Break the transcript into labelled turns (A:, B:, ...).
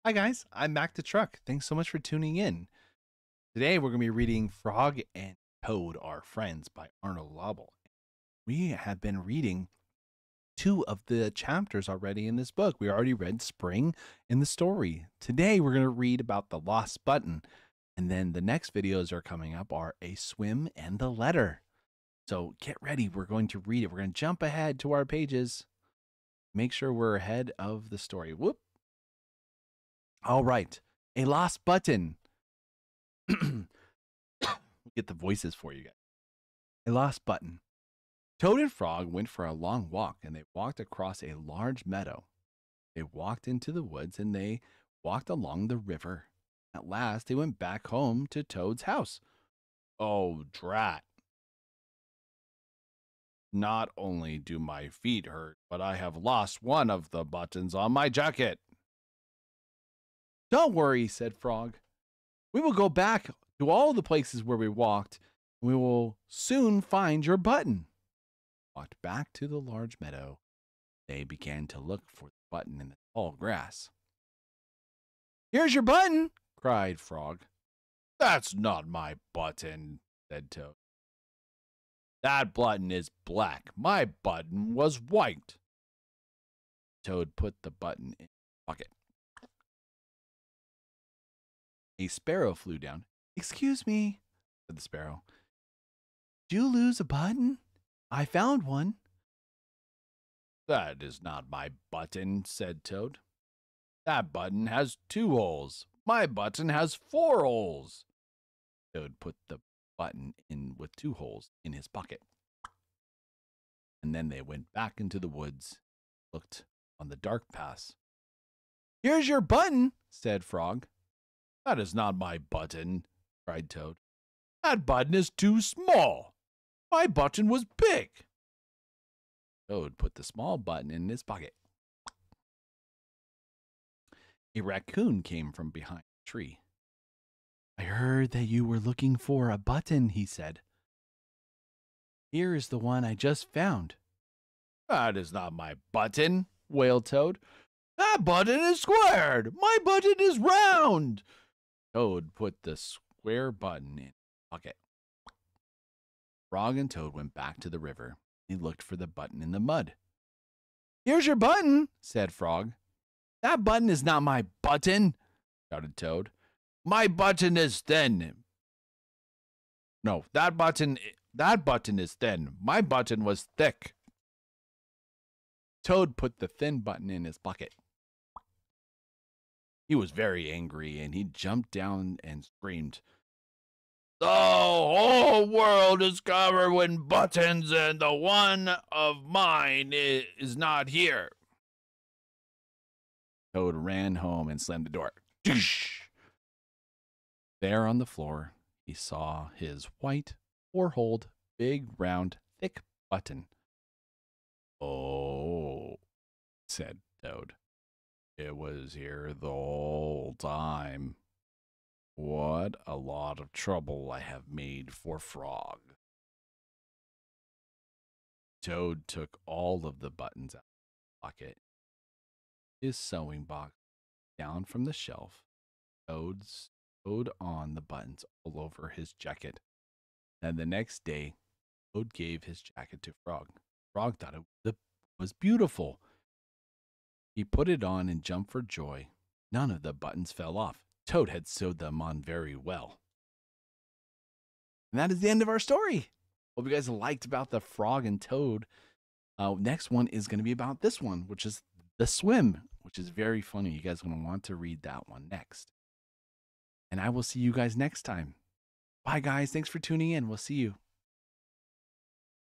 A: Hi guys, I'm MACKdaTRUCK. Thanks so much for tuning in. Today we're going to be reading Frog and Toad Are Friends by Arnold Lobel. We have been reading two of the chapters already in this book. We already read Spring in the story. Today we're going to read about the lost button. And then the next videos are coming up are A Swim and the Letter. So get ready. We're going to read it. We're going to jump ahead to our pages. Make sure we're ahead of the story. Whoop. All right. A lost button. We'll get the voices for you guys. A lost button. Toad and Frog went for a long walk, and they walked across a large meadow. They walked into the woods, and they walked along the river. At last, they went back home to Toad's house. Oh, drat. Not only do my feet hurt, but I have lost one of the buttons on my jacket. Don't worry, said Frog. We will go back to all the places where we walked, and we will soon find your button. Walked back to the large meadow. They began to look for the button in the tall grass. Here's your button, cried Frog. That's not my button, said Toad. That button is black. My button was white. Toad put the button in his pocket. A sparrow flew down. Excuse me, said the sparrow. Did you lose a button? I found one. That is not my button, said Toad. That button has 2 holes. My button has 4 holes. Toad put the button in with 2 holes in his pocket. And then they went back into the woods, looked on the dark paths. Here's your button, said Frog. That is not my button, cried Toad. That button is too small. My button was big. Toad put the small button in his pocket. A raccoon came from behind a tree. I heard that you were looking for a button, he said. Here is the one I just found. That is not my button, wailed Toad. That button is squared. My button is round. Toad put the square button in his pocket. Frog and Toad went back to the river. He looked for the button in the mud. Here's your button, said Frog. That button is not my button, shouted Toad. My button is thin. No, that button is thin. My button was thick. Toad put the thin button in his pocket. He was very angry, and he jumped down and screamed, The whole world is covered with buttons, and the one of mine is not here. Toad ran home and slammed the door. There on the floor, he saw his white, 4-holed, big, round, thick button. Oh, said Toad. It was here the whole time. What a lot of trouble I have made for Frog. Toad took all of the buttons out of his pocket. His sewing box down from the shelf. Toad sewed on the buttons all over his jacket. And the next day, Toad gave his jacket to Frog. Frog thought it was beautiful. He put it on and jumped for joy. None of the buttons fell off. Toad had sewed them on very well. And that is the end of our story. Hope you guys liked about the Frog and Toad. Next one is going to be about this one, which is the swim, which is very funny. You guys are going to want to read that one next. And I will see you guys next time. Bye, guys. Thanks for tuning in. We'll see you.